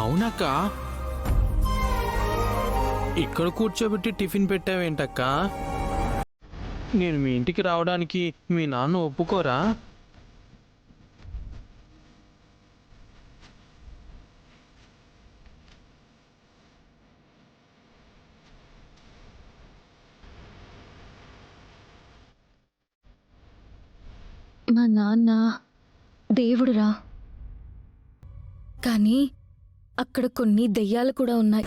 అవునక్క, ఇక్కడ కూర్చోబెట్టి టిఫిన్ పెట్టావేంటక్క? నేను మీ ఇంటికి రావడానికి మీ నాన్న ఒప్పుకోరా? మా నాన్న దేవుడురా, కానీ అక్కడ కొన్ని దెయ్యాలు కూడా ఉన్నాయి.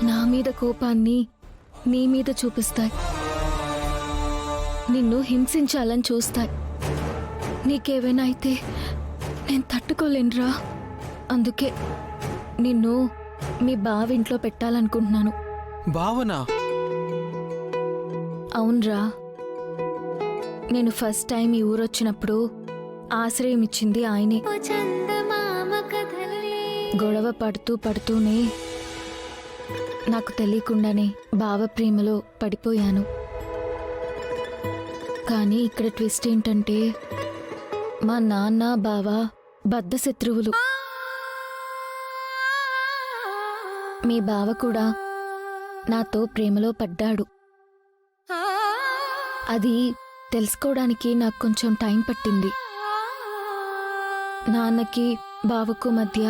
నా మీద కోపాన్ని నీ మీద చూపిస్తాయి, నిన్ను హింసించాలని చూస్తాయి. నీకేవైనా అయితే నేను తట్టుకోలేనురా. అందుకే నిన్ను మీ బావింట్లో పెట్టాలనుకుంటున్నాను. భావనా? అవునరా, నేను ఫస్ట్ టైం ఈ ఊరొచ్చినప్పుడు ఆశ్రయం ఇచ్చింది ఆయనే. గొడవ పడుతూనే నాకు తెలియకుండానే బావ ప్రేమలో పడిపోయాను. కానీ ఇక్కడ ట్విస్ట్ ఏంటంటే మా నాన్న బావ బద్ధ శత్రువులు. మీ బావ కూడా నాతో ప్రేమలో పడ్డాడు. అది తెలుసుకోవడానికి నాకు కొంచెం టైం పట్టింది. నాన్నకి బావకు మధ్య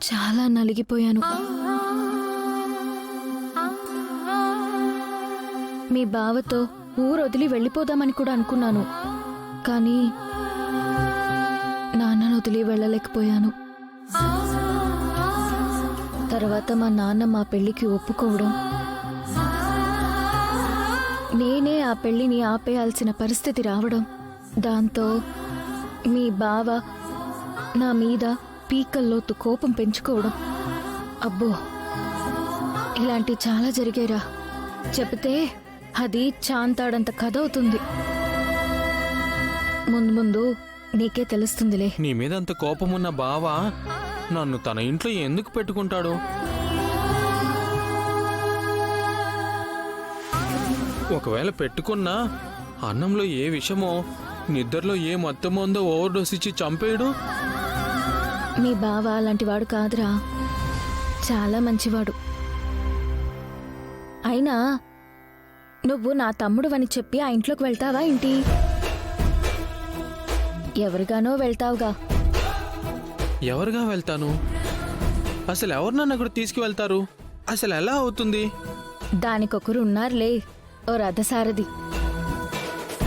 చాలా నలిగిపోయాను. మీ బావతో ఊరు వదిలి వెళ్ళిపోదామని కూడా అనుకున్నాను, కానీ నాన్నను వదిలి వెళ్ళలేకపోయాను. తర్వాత మా నాన్న మా పెళ్లికి ఒప్పుకోవడం, నేనే ఆ పెళ్లిని ఆపేయాల్సిన పరిస్థితి రావడం, దాంతో మీ బావ నా మీద పీకల్లోతు కోపం పెంచుకోవడం. అబ్బో, ఇలాంటి చాలా జరిగారా. చెబితే అది చాంతాడంత కథ అవుతుంది. ముందు నీకే తెలుస్తుందిలే. నీ మీద అంత కోపమున్న బావ నన్ను తన ఇంట్లో ఎందుకు పెట్టుకుంటాడు? ఒకవేళ పెట్టుకున్నా అన్నంలో ఏ విషమో, నిద్రలో ఏ మత్తమో ఉందో ఓవర్డోస్ ఇచ్చి చంపేయడు. మీ బావ అలాంటివాడు కాదురా, చాలా మంచివాడు. అయినా నువ్వు నా తమ్ముడువని చెప్పి ఆ ఇంట్లోకి వెళ్తావా ఏంటి? ఎవరిగానో వెళ్తావుగా. ఎవరుగా వెళ్తాను? అసలు ఎవరు నన్ను అక్కడ తీసుకువెళ్తారు? అసలు ఎలా అవుతుంది? దానికొకరు ఉన్నారులే, ఓ రథసారథి.